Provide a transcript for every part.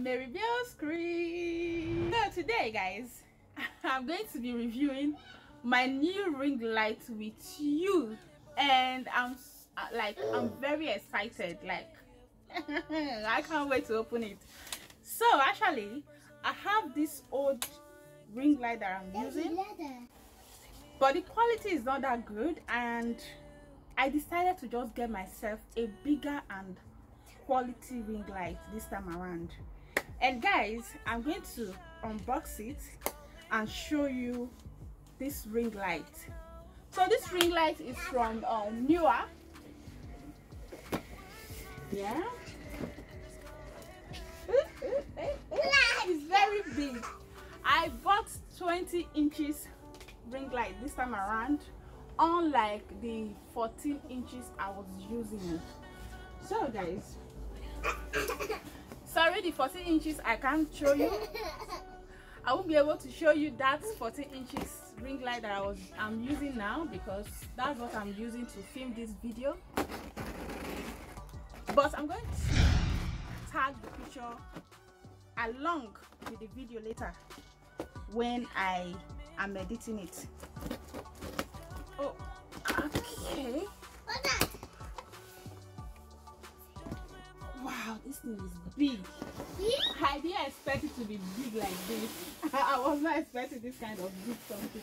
the review screen. So today, guys, I'm going to be reviewing my new ring light with you, and I'm very excited. Like I can't wait to open it. So actually, I have this old ring light that I'm using, but the quality is not that good, and I decided to just get myself a bigger and quality ring light this time around. And guys, I'm going to unbox it and show you this ring light. So this ring light is from Neewer. Yeah, it's very big. I bought 20 inches ring light this time around, unlike the 14 inches I was using. So guys, sorry, the 14 inches I can't show you. I won't be able to show you that 14 inches ring light that I'm using now, because that's what I'm using to film this video. But I'm going to tag the picture along with the video later when I am editing it. Oh, okay. Wow, this thing is big. I didn't expect it to be big like this. I was not expecting this kind of big something.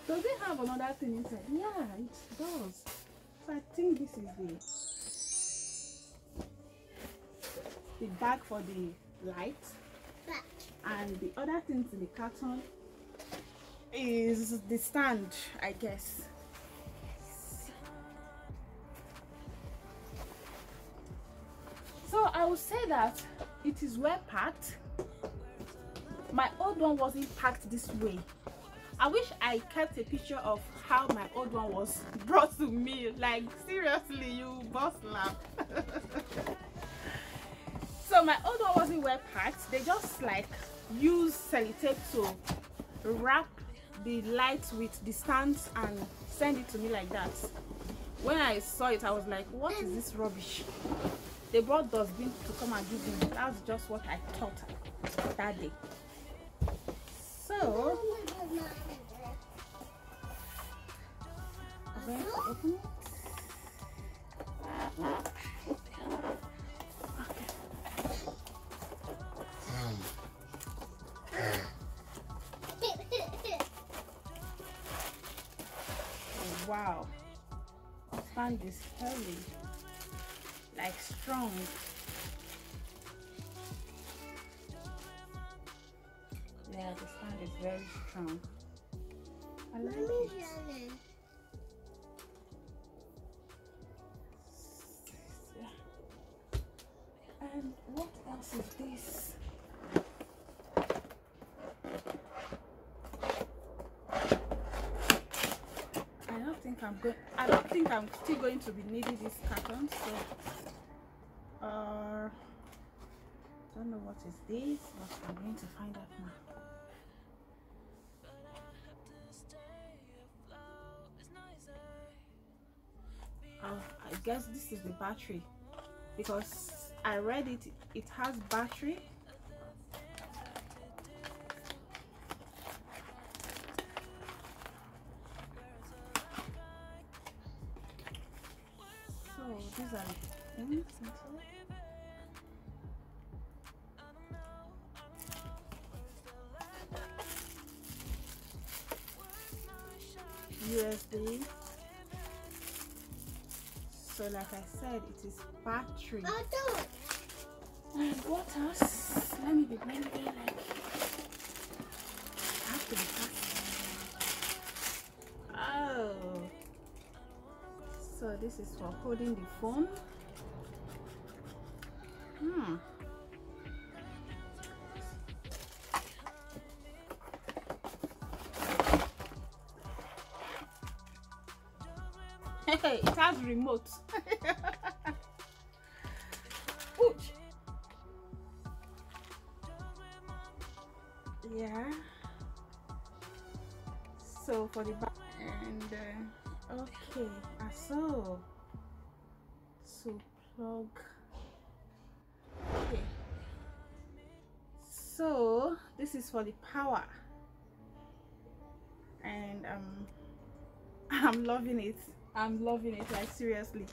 Does it have another thing inside? Yeah, it does. So I think this is the bag for the light, and the other things in the carton is the stand, I guess. So I would say that it is well packed. My old one wasn't packed this way. I wish I kept a picture of how my old one was brought to me. Like seriously, you both laugh. So my old one wasn't well packed. They just like use sellotape to wrap the light with the stands and send it to me like that. When I saw it, I was like, what is this rubbish? They brought dustbin to come and give me. That's just what I thought that day. So I'm going to open it. Wow, the stand is heavy, like strong. Yeah, the stand is very strong. I like it. And what else is this? I don't think I'm still going to be needing this carton, so don't know what is this, but I'm going to find out now. I guess this is the battery, because I read it has battery. So these are things inside. USB. So like I said, it is battery. And what else? Let me be very like I have to be fast. Oh, so this is for holding the phone. Hey, it has remote. Ouch. Yeah. So for the back and okay, so to plug. Okay. So this is for the power, and I'm loving it. I'm loving it, like seriously.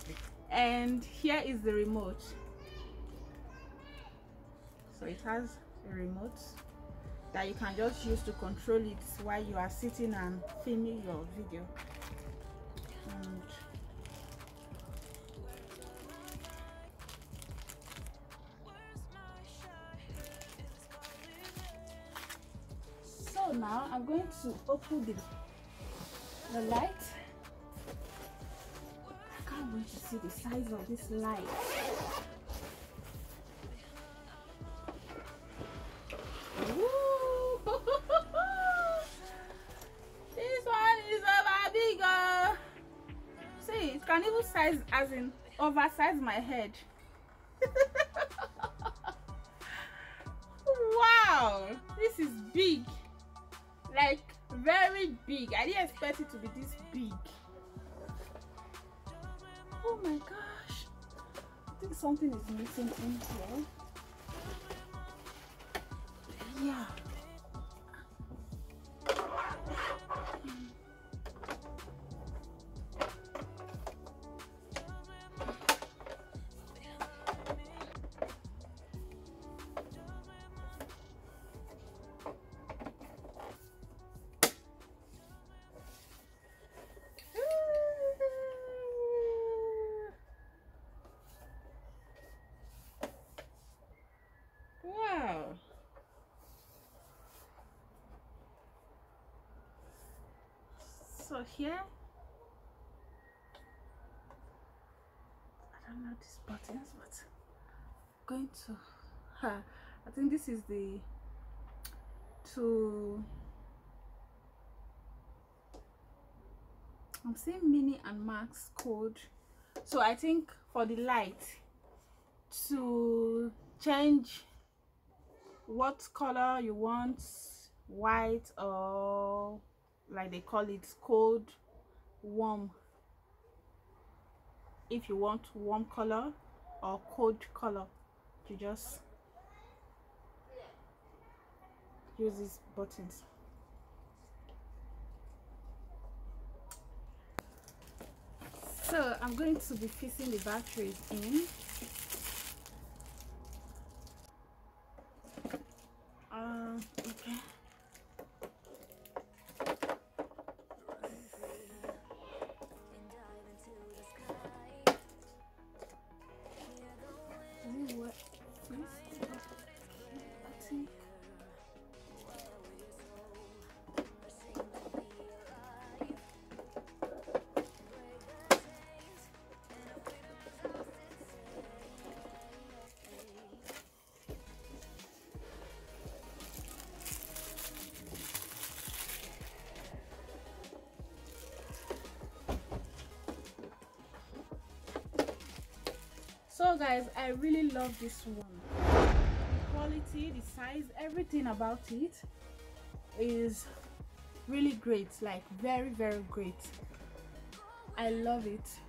And here is the remote. So it has a remote that you can just use to control it while you are sitting and filming your video. And so now I'm going to open the light. I can't wait to see the size of this light. Ooh. This one is over bigger. See, it can even size as in oversize my head. Wow, this is big, like very big. I didn't expect it to be this big. Oh my gosh, I think something is missing in here. Yeah. Wow. So here, I don't know these buttons, but I'm going to, I think this is the, I'm seeing mini and max code. So I think for the light, to change what color you want, white or like they call it cold, warm, if you want warm color or cold color, you just use these buttons. So I'm going to be fixing the batteries in. Okay. So guys, I really love this one. The quality, the size, everything about it is really great, like very great. I love it.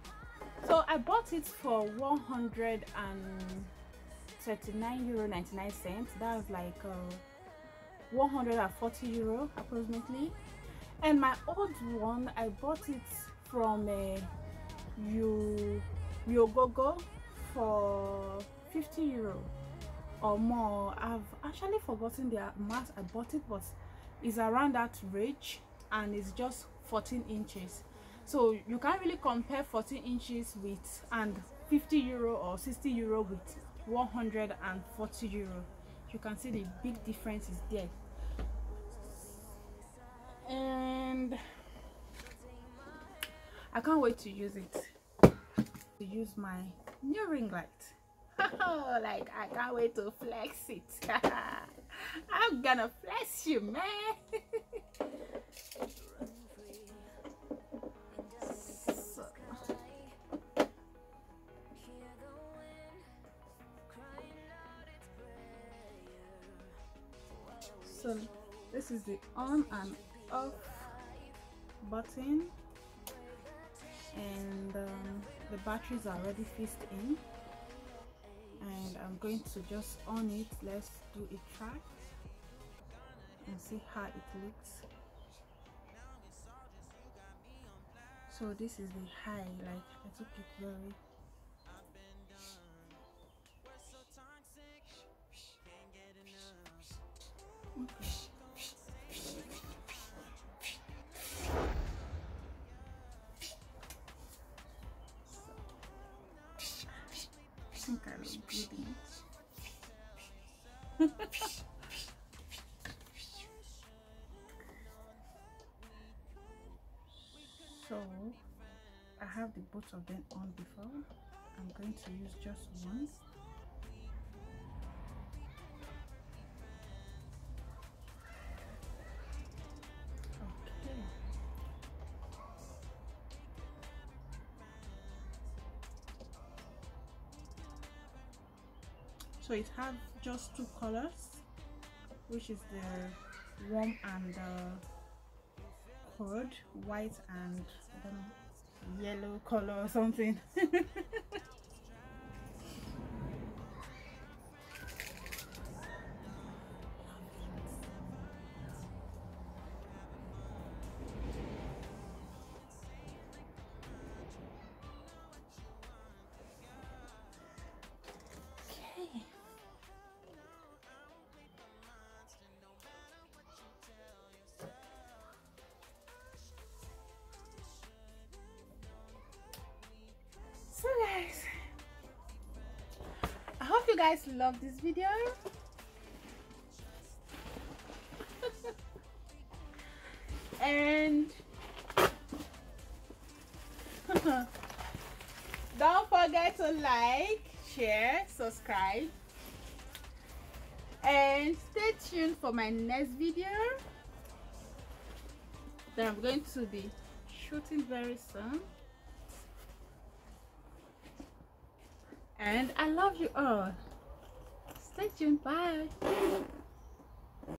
So I bought it for €139.99. That was like 140 euro approximately. And my old one, I bought it from yogogo for 50 euro or more. I've actually forgotten the amount I bought it, but it's around that range, and it's just 14 inches. So you can't really compare 14 inches with and 50 euro or 60 euro with 140 euro. You can see the big difference is there. And I can't wait to use it, to use my new ring light. Like, I can't wait to flex it. I'm gonna flex you, man. So this is the on and off button, and the batteries are already fixed in, and I'm going to just on it. Let's do a track. and see how it looks. So this is the high, like I took it very. Okay. I think I look good in it. So I have the both of them on before. I'm going to use just one. Okay. So it has just two colors, which is the warm and cold, white and I don't know, yellow color or something. So guys, I hope you guys love this video. And don't forget to like, share, subscribe, and stay tuned for my next video that I'm going to be shooting very soon. And I love you all. Stay tuned. Bye.